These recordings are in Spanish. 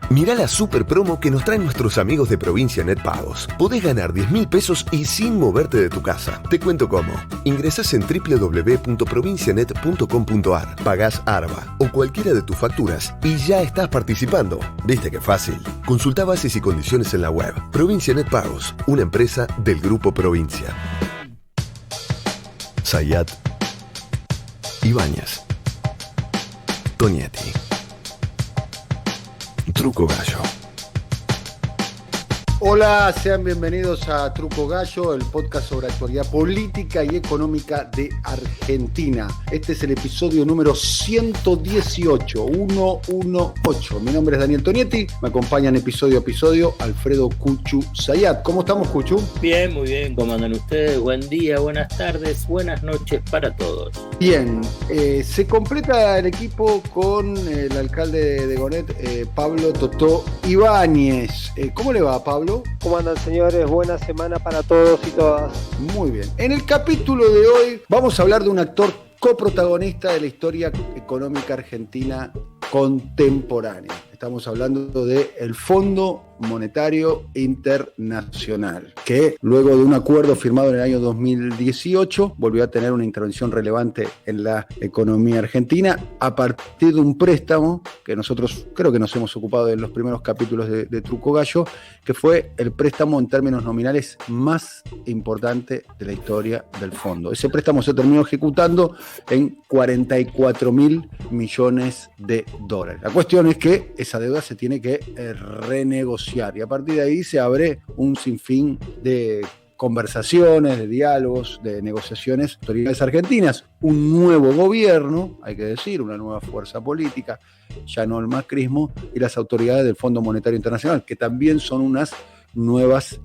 Mirá la super promo que nos traen nuestros amigos de Provincia Net Pagos. Podés ganar 10.000 pesos y sin moverte de tu casa. Te cuento cómo. Ingresás en www.provincianet.com.ar, pagás ARBA o cualquiera de tus facturas y ya estás participando. ¿Viste qué fácil? Consultá bases y condiciones en la web. Provincia Net Pagos, una empresa del Grupo Provincia. Zayat, Ibáñez, Tonietti. Truco Gallo. Hola, sean bienvenidos a Truco Gallo, el podcast sobre actualidad política y económica de Argentina. Este es el episodio número 118. Mi nombre es Daniel Tonietti, me acompañan episodio a episodio Alfredo Cuchu Zayat. ¿Cómo estamos, Cuchu? Bien, muy bien. ¿Cómo andan ustedes? Buen día, buenas tardes, buenas noches para todos. Bien, se completa el equipo con el alcalde de Gonet, Pablo Totó Ibáñez. ¿Cómo le va, Pablo? ¿Cómo andan, señores? Buena semana para todos y todas. Muy bien. En el capítulo de hoy vamos a hablar de un actor coprotagonista de la historia económica argentina contemporánea. Estamos hablando del Fondo Monetario Internacional, que luego de un acuerdo firmado en el año 2018 volvió a tener una intervención relevante en la economía argentina a partir de un préstamo que nosotros creo que nos hemos ocupado en los primeros capítulos de Truco Gallo, que fue el préstamo en términos nominales más importante de la historia del fondo. Ese préstamo se terminó ejecutando en 44.000 millones de dólares. La cuestión es que esa deuda se tiene que renegociar y a partir de ahí se abre un sinfín de conversaciones, de diálogos, de negociaciones con autoridades argentinas. Un nuevo gobierno, hay que decir, una nueva fuerza política, ya no el macrismo, y las autoridades del Fondo Monetario Internacional, que también son unas nuevas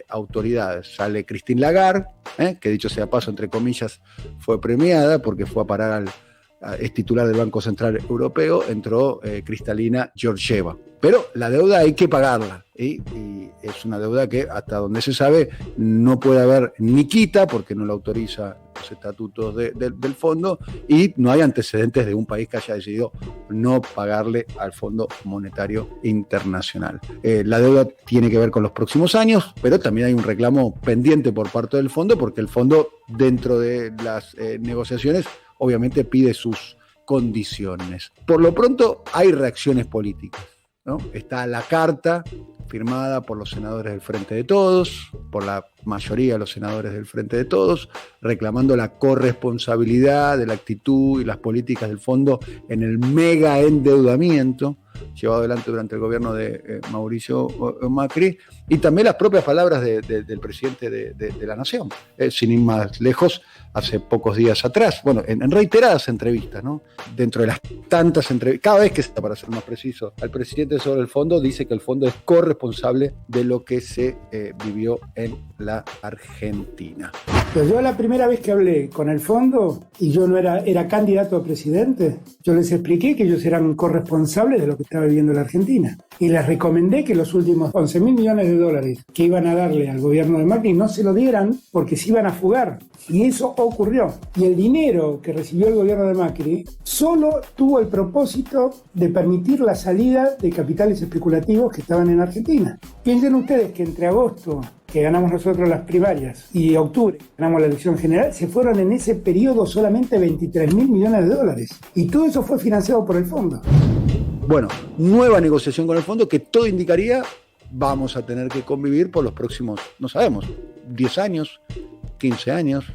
autoridades. Sale Christine Lagarde, que dicho sea paso, entre comillas, fue premiada porque fue a parar es titular del Banco Central Europeo, entró Kristalina Georgieva. Pero la deuda hay que pagarla, y es una deuda que hasta donde se sabe no puede haber ni quita porque no la autoriza los estatutos del fondo y no hay antecedentes de un país que haya decidido no pagarle al Fondo Monetario Internacional. La deuda tiene que ver con los próximos años, pero también hay un reclamo pendiente por parte del fondo porque el fondo dentro de las negociaciones obviamente pide sus condiciones. Por lo pronto hay reacciones políticas, ¿no? Está la carta firmada por los senadores del Frente de Todos, por la mayoría de los senadores del Frente de Todos, reclamando la corresponsabilidad de la actitud y las políticas del fondo en el mega endeudamiento llevado adelante durante el gobierno de Mauricio Macri, y también las propias palabras del presidente de la Nación, sin ir más lejos, hace pocos días atrás, bueno, en reiteradas entrevistas, ¿no? Dentro de las tantas entrevistas, cada vez que está, para ser más preciso, al presidente sobre el fondo dice que el fondo es corresponsable de lo que se vivió en la Argentina. Pero yo la primera vez que hablé con el fondo y yo no era candidato a presidente, yo les expliqué que ellos eran corresponsables de lo que estaba viviendo la Argentina. Y les recomendé que los últimos 11.000 millones de dólares que iban a darle al gobierno de Macri no se lo dieran porque se iban a fugar. Y eso ocurrió. Y el dinero que recibió el gobierno de Macri solo tuvo el propósito de permitir la salida de capitales especulativos que estaban en Argentina. Piensen ustedes que entre agosto, que ganamos nosotros las primarias, y octubre, ganamos la elección general, se fueron en ese periodo solamente 23.000 millones de dólares. Y todo eso fue financiado por el fondo. Bueno, nueva negociación con el fondo que todo indicaría vamos a tener que convivir por los próximos, no sabemos, 10 años, 15 años,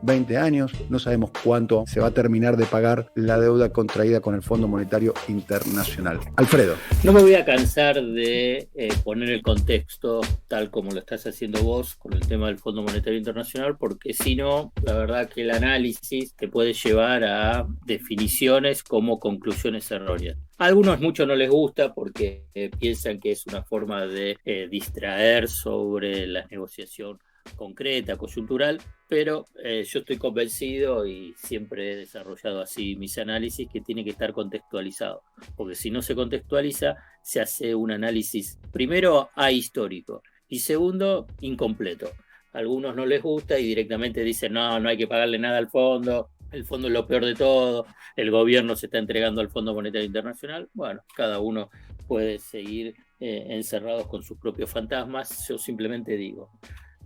20 años, no sabemos cuánto se va a terminar de pagar la deuda contraída con el Fondo Monetario Internacional. Alfredo. No me voy a cansar de poner el contexto tal como lo estás haciendo vos con el tema del Fondo Monetario Internacional, porque si no, la verdad que el análisis te puede llevar a definiciones como conclusiones erróneas. A algunos mucho no les gusta porque piensan que es una forma de distraer sobre la negociación concreta, coyuntural, pero yo estoy convencido y siempre he desarrollado así mis análisis que tiene que estar contextualizado, porque si no se contextualiza se hace un análisis primero ahistórico y segundo incompleto. A algunos no les gusta y directamente dicen no hay que pagarle nada al fondo, el fondo es lo peor de todo, el gobierno se está entregando al Fondo Monetario Internacional. Bueno, cada uno puede seguir encerrados con sus propios fantasmas. Yo simplemente digo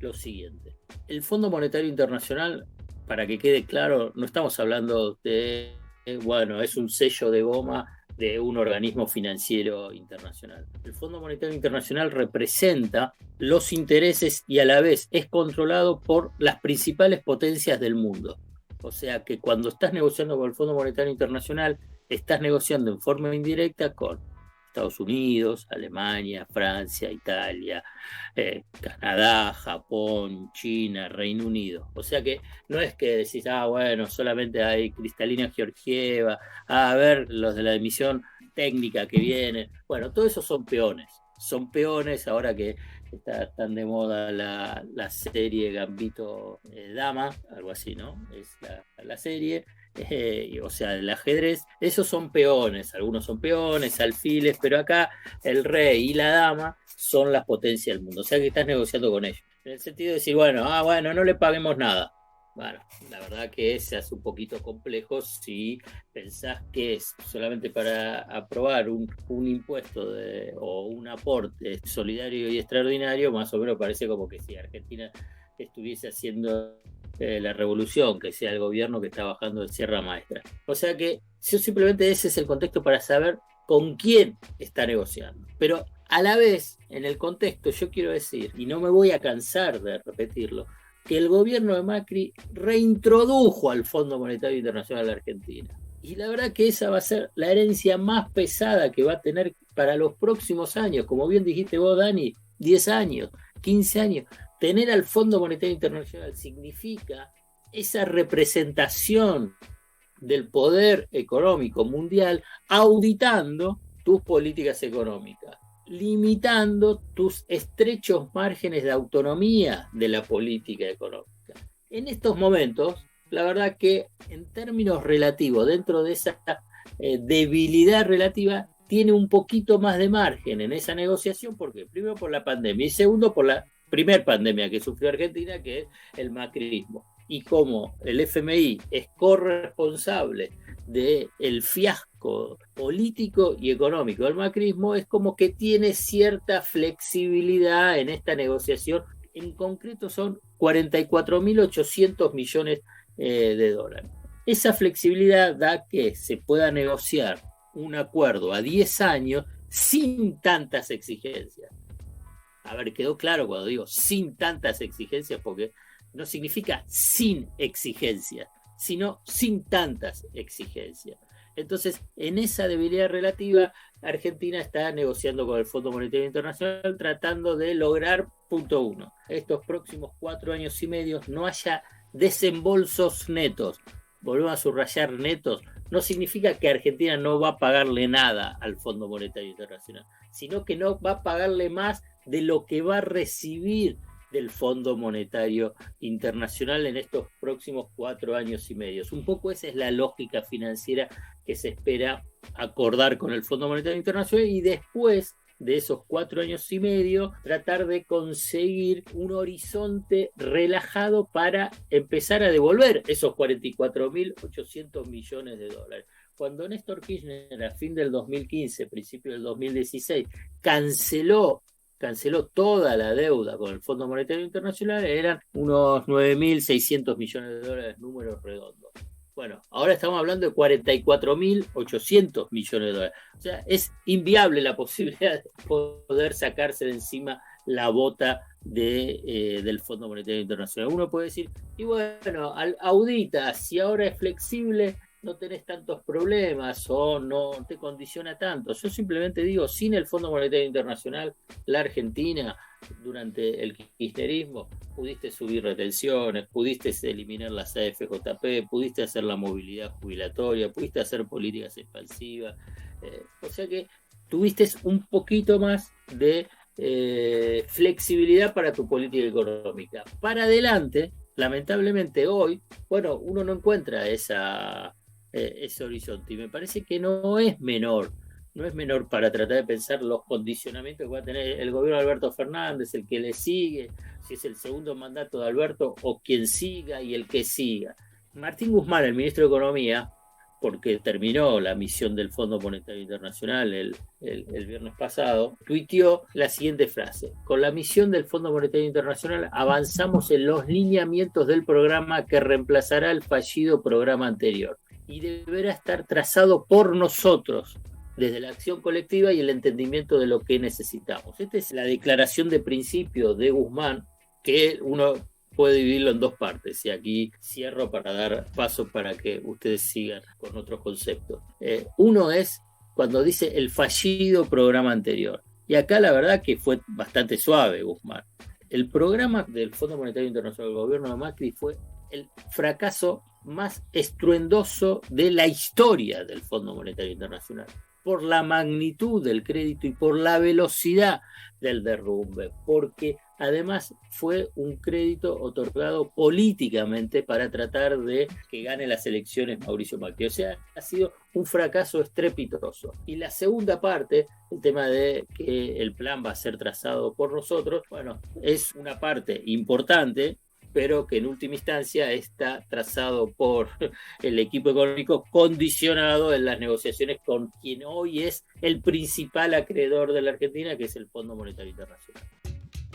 lo siguiente: el Fondo Monetario Internacional, para que quede claro, no estamos hablando de, bueno, es un sello de goma de un organismo financiero internacional. El Fondo Monetario Internacional representa los intereses y a la vez es controlado por las principales potencias del mundo. O sea que cuando estás negociando con el Fondo Monetario Internacional, estás negociando en forma indirecta con Estados Unidos, Alemania, Francia, Italia, Canadá, Japón, China, Reino Unido. O sea que no es que decís, bueno, solamente hay Cristalina Georgieva, a ver los de la emisión técnica que vienen. Bueno, todo eso son peones ahora que está tan de moda la serie Gambito Dama, algo así, ¿no? Es la serie. O sea, el ajedrez, esos son peones, algunos son peones, alfiles, pero acá el rey y la dama son las potencias del mundo, o sea que estás negociando con ellos, en el sentido de decir, bueno, no le paguemos nada. Bueno, la verdad que se hace un poquito complejo si pensás que es solamente para aprobar un impuesto o un aporte solidario y extraordinario. Más o menos parece como que si Argentina estuviese haciendo la revolución, que sea el gobierno que está bajando de Sierra Maestra. O sea que yo simplemente ese es el contexto para saber con quién está negociando. Pero a la vez, en el contexto, yo quiero decir, y no me voy a cansar de repetirlo, que el gobierno de Macri reintrodujo al Fondo Monetario Internacional a la Argentina. Y la verdad que esa va a ser la herencia más pesada que va a tener para los próximos años. Como bien dijiste vos, Dani, 10 años, 15 años. Tener al Fondo Monetario Internacional significa esa representación del poder económico mundial auditando tus políticas económicas, limitando tus estrechos márgenes de autonomía de la política económica. En estos momentos, la verdad que en términos relativos, dentro de esa debilidad relativa, tiene un poquito más de margen en esa negociación, porque primero por la pandemia y segundo por la primer pandemia que sufrió Argentina, que es el macrismo. Y como el FMI es corresponsable del fiasco político y económico del macrismo, es como que tiene cierta flexibilidad en esta negociación. En concreto son 44.800 millones de dólares. Esa flexibilidad da que se pueda negociar un acuerdo a 10 años sin tantas exigencias. A ver, quedó claro cuando digo sin tantas exigencias, porque no significa sin exigencias, sino sin tantas exigencias. Entonces, en esa debilidad relativa, Argentina está negociando con el Fondo Monetario Internacional tratando de lograr, punto uno, estos próximos 4 años y medio no haya desembolsos netos. Volvemos a subrayar netos. No significa que Argentina no va a pagarle nada al Fondo Monetario Internacional, sino que no va a pagarle más de lo que va a recibir del Fondo Monetario Internacional en estos próximos 4 años y medio. Un poco esa es la lógica financiera que se espera acordar con el Fondo Monetario Internacional, y después de esos 4 años y medio tratar de conseguir un horizonte relajado para empezar a devolver esos 44.800 millones de dólares. Cuando Néstor Kirchner a fin del 2015, principio del 2016, canceló toda la deuda con el Fondo Monetario Internacional, eran unos 9.600 millones de dólares, números redondos. Bueno, ahora estamos hablando de 44.800 millones de dólares. O sea, es inviable la posibilidad de poder sacarse de encima la bota del Fondo Monetario Internacional. Uno puede decir, y bueno, audita, si ahora es flexible, no tenés tantos problemas o no te condiciona tanto. Yo simplemente digo, sin el Fondo Monetario Internacional, la Argentina, durante el kirchnerismo, pudiste subir retenciones, pudiste eliminar las AFJP, pudiste hacer la movilidad jubilatoria, pudiste hacer políticas expansivas. O sea que tuviste un poquito más de flexibilidad para tu política económica. Para adelante, lamentablemente hoy, bueno, uno no encuentra ese horizonte, y me parece que no es menor para tratar de pensar los condicionamientos que va a tener el gobierno de Alberto Fernández, el que le sigue, si es el segundo mandato de Alberto o quien siga y el que siga. Martín Guzmán, el ministro de Economía, porque terminó la misión del Fondo Monetario Internacional el viernes pasado, tuiteó la siguiente frase: con la misión del Fondo Monetario Internacional avanzamos en los lineamientos del programa que reemplazará el fallido programa anterior y deberá estar trazado por nosotros desde la acción colectiva y el entendimiento de lo que necesitamos. Esta es la declaración de principio de Guzmán, que uno puede dividirlo en dos partes, y aquí cierro para dar paso para que ustedes sigan con otros conceptos. Uno es cuando dice el fallido programa anterior, y acá la verdad que fue bastante suave Guzmán. El programa del Fondo Monetario Internacional del gobierno de Macri fue el fracaso más estruendoso de la historia del Fondo Monetario Internacional, por la magnitud del crédito y por la velocidad del derrumbe, porque además fue un crédito otorgado políticamente para tratar de que gane las elecciones Mauricio Macri. O sea, ha sido un fracaso estrepitoso. Y la segunda parte, el tema de que el plan va a ser trazado por nosotros, bueno, es una parte importante, pero que en última instancia está trazado por el equipo económico, condicionado en las negociaciones con quien hoy es el principal acreedor de la Argentina, que es el Fondo Monetario Internacional.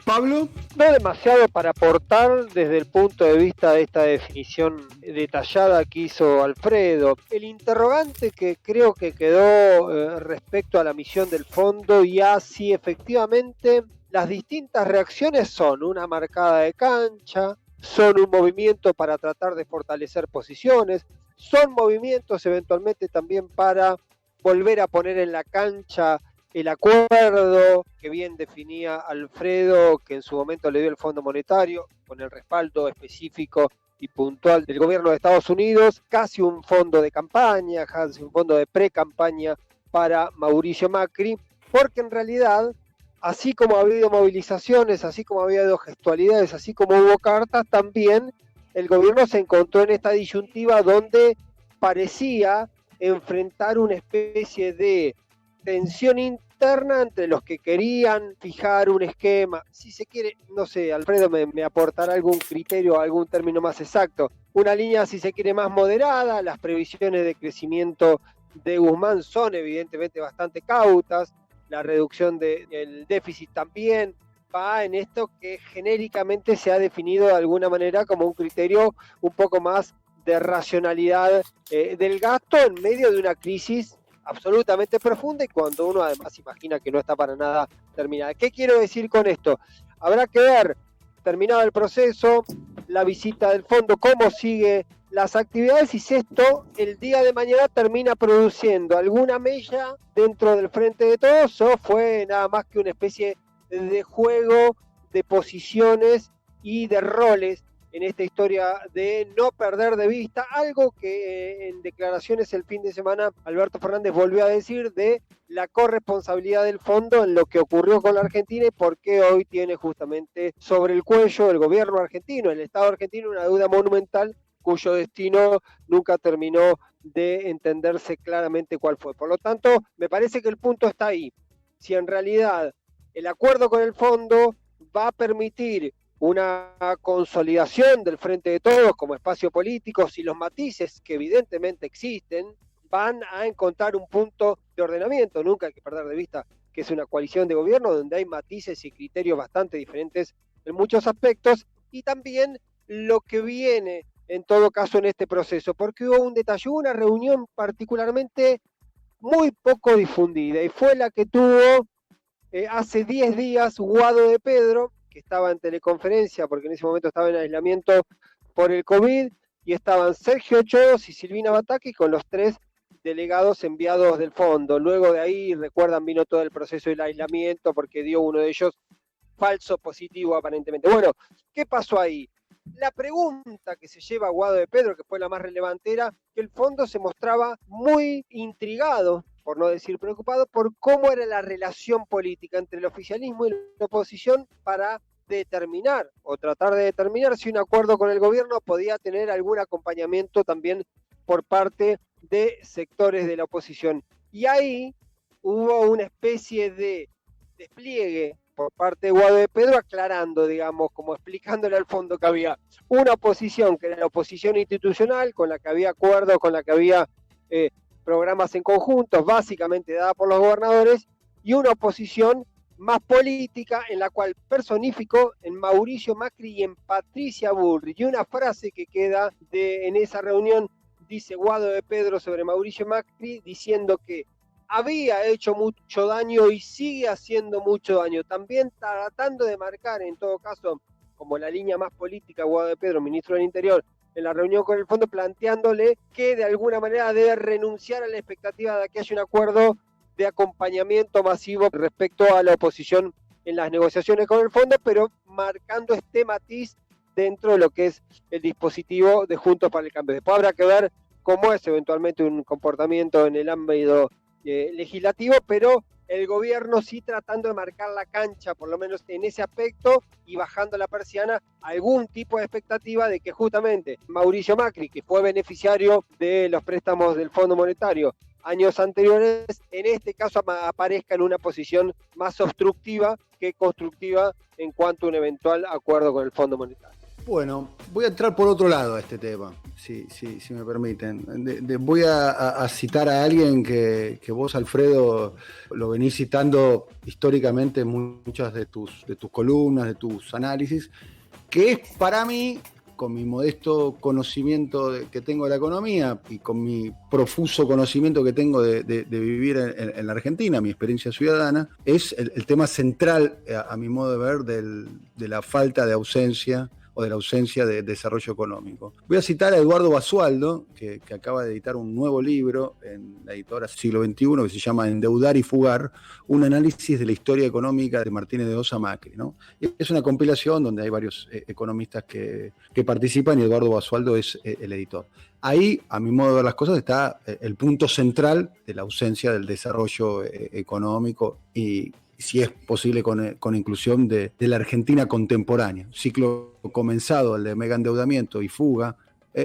Pablo. No demasiado para aportar desde el punto de vista de esta definición detallada que hizo Alfredo. El interrogante que creo que quedó respecto a la misión del fondo y a si efectivamente las distintas reacciones son una marcada de cancha, son un movimiento para tratar de fortalecer posiciones, son movimientos eventualmente también para volver a poner en la cancha el acuerdo que bien definía Alfredo, que en su momento le dio el Fondo Monetario, con el respaldo específico y puntual del gobierno de Estados Unidos, casi un fondo de campaña, casi un fondo de pre-campaña para Mauricio Macri, porque en realidad, así como ha habido movilizaciones, así como ha habido gestualidades, así como hubo cartas, también el gobierno se encontró en esta disyuntiva donde parecía enfrentar una especie de tensión interna entre los que querían fijar un esquema, si se quiere, no sé, Alfredo me aportará algún criterio, algún término más exacto, una línea si se quiere más moderada. Las previsiones de crecimiento de Guzmán son evidentemente bastante cautas, la reducción del déficit también va en esto que genéricamente se ha definido de alguna manera como un criterio un poco más de racionalidad del gasto en medio de una crisis absolutamente profunda y cuando uno además imagina que no está para nada terminada. ¿Qué quiero decir con esto? Habrá que ver, terminado el proceso, la visita del fondo, cómo sigue las actividades y si esto el día de mañana termina produciendo alguna mella dentro del frente de todos o fue nada más que una especie de juego de posiciones y de roles en esta historia de no perder de vista algo que en declaraciones el fin de semana Alberto Fernández volvió a decir de la corresponsabilidad del fondo en lo que ocurrió con la Argentina y por qué hoy tiene justamente sobre el cuello el gobierno argentino, el Estado argentino, una deuda monumental cuyo destino nunca terminó de entenderse claramente cuál fue. Por lo tanto, me parece que el punto está ahí. Si en realidad el acuerdo con el fondo va a permitir una consolidación del Frente de Todos como espacio político, si los matices que evidentemente existen van a encontrar un punto de ordenamiento. Nunca hay que perder de vista que es una coalición de gobierno donde hay matices y criterios bastante diferentes en muchos aspectos y también lo que viene en todo caso en este proceso, porque hubo un detalle, una reunión particularmente muy poco difundida y fue la que tuvo hace 10 días Guado de Pedro, que estaba en teleconferencia porque en ese momento estaba en aislamiento por el COVID, y estaban Sergio Ochoa y Silvina Bataki con los 3 delegados enviados del fondo. Luego de ahí, recuerdan, vino todo el proceso del aislamiento porque dio uno de ellos falso positivo aparentemente. Bueno, ¿qué pasó ahí? La pregunta que se lleva Guado de Pedro, que fue la más relevante, era que el fondo se mostraba muy intrigado, por no decir preocupado, por cómo era la relación política entre el oficialismo y la oposición para determinar o tratar de determinar si un acuerdo con el gobierno podía tener algún acompañamiento también por parte de sectores de la oposición. Y ahí hubo una especie de despliegue por parte de Guado de Pedro, aclarando, digamos, como explicándole al fondo que había una oposición, que era la oposición institucional, con la que había acuerdos, con la que había programas en conjuntos, básicamente dada por los gobernadores, y una oposición más política, en la cual personificó en Mauricio Macri y en Patricia Bullrich. Y una frase que queda en esa reunión, dice Guado de Pedro sobre Mauricio Macri, diciendo que había hecho mucho daño y sigue haciendo mucho daño, también tratando de marcar, en todo caso, como la línea más política, Guado de Pedro, ministro del Interior, en la reunión con el fondo, planteándole que de alguna manera debe renunciar a la expectativa de que haya un acuerdo de acompañamiento masivo respecto a la oposición en las negociaciones con el fondo, pero marcando este matiz dentro de lo que es el dispositivo de Juntos para el Cambio. Después habrá que ver cómo es eventualmente un comportamiento en el ámbito legislativo, pero el gobierno sí tratando de marcar la cancha, por lo menos en ese aspecto, y bajando la persiana algún tipo de expectativa de que justamente Mauricio Macri, que fue beneficiario de los préstamos del Fondo Monetario años anteriores, en este caso aparezca en una posición más obstructiva que constructiva en cuanto a un eventual acuerdo con el Fondo Monetario. Bueno, voy a entrar por otro lado a este tema, si me permiten. Voy a citar a alguien que vos, Alfredo, lo venís citando históricamente en muchas de tus columnas, de tus análisis, que es para mí, con mi modesto conocimiento que tengo de la economía y con mi profuso conocimiento que tengo de vivir en la Argentina, mi experiencia ciudadana, es el tema central, a mi modo de ver, de la falta de ausencia o de la ausencia de desarrollo económico. Voy a citar a Eduardo Basualdo, que acaba de editar un nuevo libro en la editora Siglo XXI, que se llama Endeudar y Fugar, un análisis de la historia económica de Martínez de Ossa Macri, ¿no? Es una compilación donde hay varios economistas que participan y Eduardo Basualdo es el editor. Ahí, a mi modo de ver las cosas, está el punto central de la ausencia del desarrollo económico y, si es posible, con inclusión de la Argentina contemporánea. Ciclo comenzado, el de mega endeudamiento y fuga,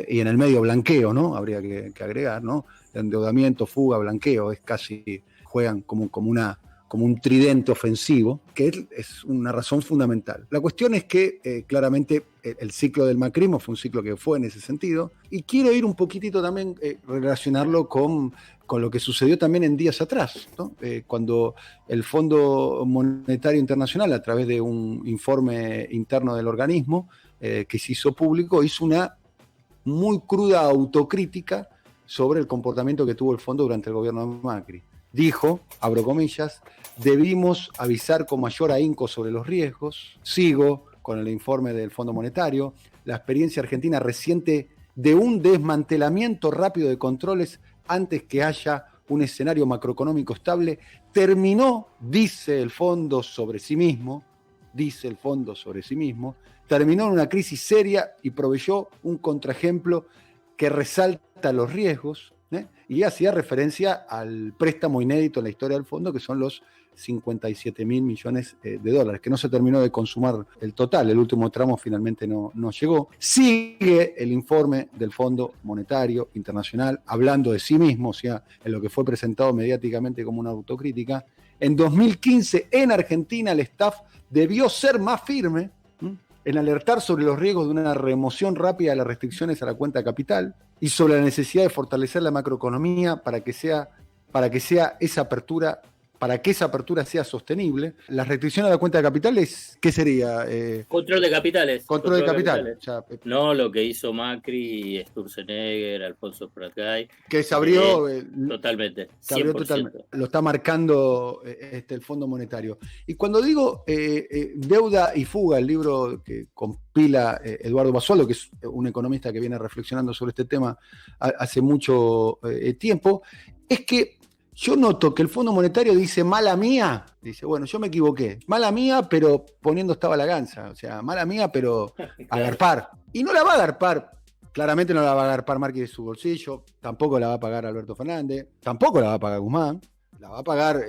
y en el medio blanqueo, ¿no? Habría que agregar, ¿no? Endeudamiento, fuga, blanqueo, juegan como un tridente ofensivo, que es una razón fundamental. La cuestión es que claramente el ciclo del macrismo fue un ciclo que fue en ese sentido, y quiero ir un poquitito también, relacionarlo con lo que sucedió también en días atrás, ¿no? Cuando el Fondo Monetario Internacional, a través de un informe interno del organismo que se hizo público, hizo una muy cruda autocrítica sobre el comportamiento que tuvo el fondo durante el gobierno de Macri. Dijo, abro comillas, debimos avisar con mayor ahínco sobre los riesgos. Sigo con el informe del Fondo Monetario. La experiencia argentina reciente de un desmantelamiento rápido de controles antes que haya un escenario macroeconómico estable terminó, dice el fondo sobre sí mismo, terminó en una crisis seria y proveyó un contraejemplo que resalta los riesgos, y hacía referencia al préstamo inédito en la historia del fondo, que son los 57.000 millones de dólares, que no se terminó de consumar el total, el último tramo finalmente no llegó. Sigue el informe del Fondo Monetario Internacional hablando de sí mismo, o sea, en lo que fue presentado mediáticamente como una autocrítica. En 2015, en Argentina, el staff debió ser más firme en alertar sobre los riesgos de una remoción rápida de las restricciones a la cuenta de capital y sobre la necesidad de fortalecer la macroeconomía para que esa apertura sea sostenible. Las restricciones a la cuenta de capital ¿qué sería? Control de capitales. Control de capital. O sea, no lo que hizo Macri, Sturzenegger, Alfonso Pratgay. Que se abrió. Totalmente. Se abrió totalmente. Lo está marcando el Fondo Monetario. Y cuando digo Deuda y Fuga, el libro que compila Eduardo Basualdo, que es un economista que viene reflexionando sobre este tema hace mucho tiempo, es que yo noto que el Fondo Monetario dice mala mía, dice, bueno, yo me equivoqué, mala mía, pero poniendo esta balaganza, o sea, mala mía, pero agarpar. Y no la va a agarpar, claramente no la va a agarpar Macri de su bolsillo, tampoco la va a pagar Alberto Fernández, tampoco la va a pagar Guzmán, la va a pagar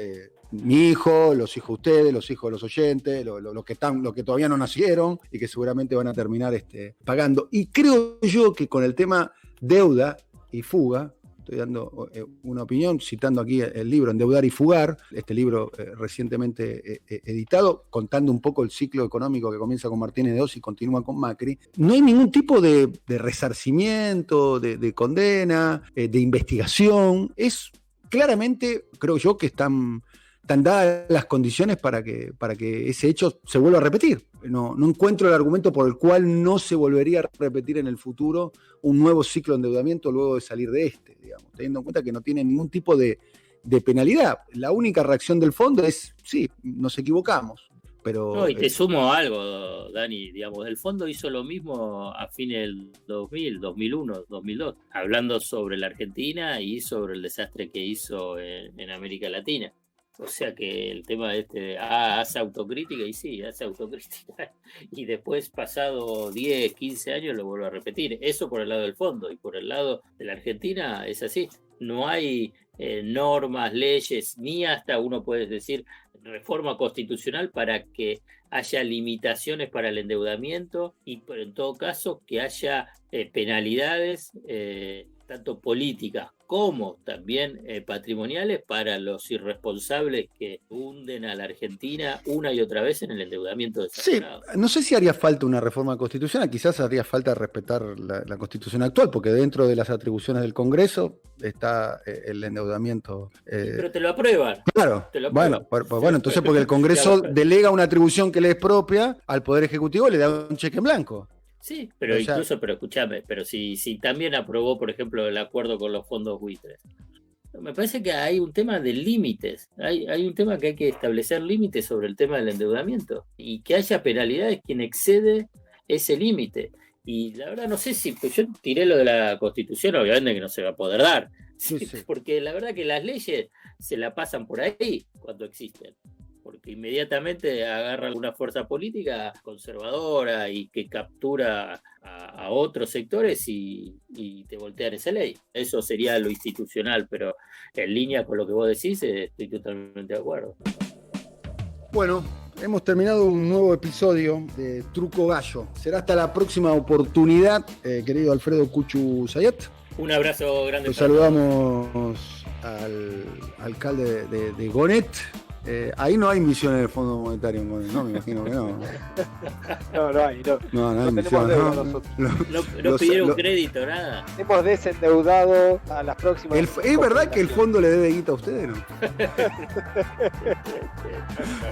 mi hijo, los hijos de ustedes, los hijos de los oyentes, los que todavía no nacieron y que seguramente van a terminar pagando. Y creo yo que con el tema deuda y fuga, estoy dando una opinión, citando aquí el libro Endeudar y Fugar, este libro recientemente editado, contando un poco el ciclo económico que comienza con Martínez de Oz y continúa con Macri. No hay ningún tipo de resarcimiento, de condena, de investigación. Es claramente, creo yo, que están dadas las condiciones para que ese hecho se vuelva a repetir. No encuentro el argumento por el cual no se volvería a repetir en el futuro un nuevo ciclo de endeudamiento luego de salir de digamos, teniendo en cuenta que no tiene ningún tipo de penalidad. La única reacción del fondo es, sí, nos equivocamos. Pero, no, y te sumo algo, Dani, digamos, el fondo hizo lo mismo a fines del 2000, 2001, 2002, hablando sobre la Argentina y sobre el desastre que hizo en América Latina. O sea que el tema hace autocrítica, y sí, hace autocrítica. Y después, pasado 10, 15 años, lo vuelvo a repetir. Eso por el lado del fondo. Y por el lado de la Argentina es así. No hay normas, leyes, ni hasta uno puede decir reforma constitucional para que haya limitaciones para el endeudamiento y en todo caso que haya penalidades tanto políticas como también patrimoniales para los irresponsables que hunden a la Argentina una y otra vez en el endeudamiento desaforado. Sí, no sé si haría falta una reforma constitucional, quizás haría falta respetar la Constitución actual, porque dentro de las atribuciones del Congreso está el endeudamiento. Pero te lo aprueban. Claro, te lo aprueban. Bueno, entonces porque el Congreso delega una atribución que le es propia al Poder Ejecutivo, le da un cheque en blanco. Sí, pero escúchame, pero si también aprobó, por ejemplo, el acuerdo con los fondos buitres. Me parece que hay un tema de límites, hay un tema que hay que establecer límites sobre el tema del endeudamiento y que haya penalidades quien excede ese límite. Y la verdad no sé si, pues yo tiré lo de la Constitución, obviamente que no se va a poder dar, sí. Porque la verdad que las leyes se la pasan por ahí cuando existen. Porque inmediatamente agarra alguna fuerza política conservadora y que captura a otros sectores y te voltean esa ley. Eso sería lo institucional, pero en línea con lo que vos decís estoy totalmente de acuerdo. Bueno, hemos terminado un nuevo episodio de Truco Gallo. Será hasta la próxima oportunidad, querido Alfredo Cuchu Zayat. Un abrazo grande. Los saludamos al alcalde de Gonet. Ahí no hay misión en el Fondo Monetario, ¿no? Me imagino que no. No hay. No hay misión. No pidieron crédito, nada. Hemos desendeudado a las próximas. ¿Es verdad que el fondo le debe guita a ustedes, no?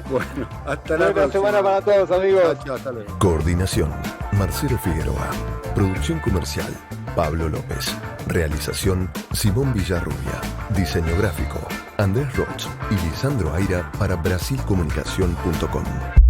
Bueno, hasta la próxima. Buena semana para todos, amigos. Chao, hasta luego. Coordinación: Marcelo Figueroa. Producción comercial: Pablo López. Realización: Simón Villarrubia. Diseño gráfico: Andrés Roch y Lisandro Aira para Brasilcomunicación.com.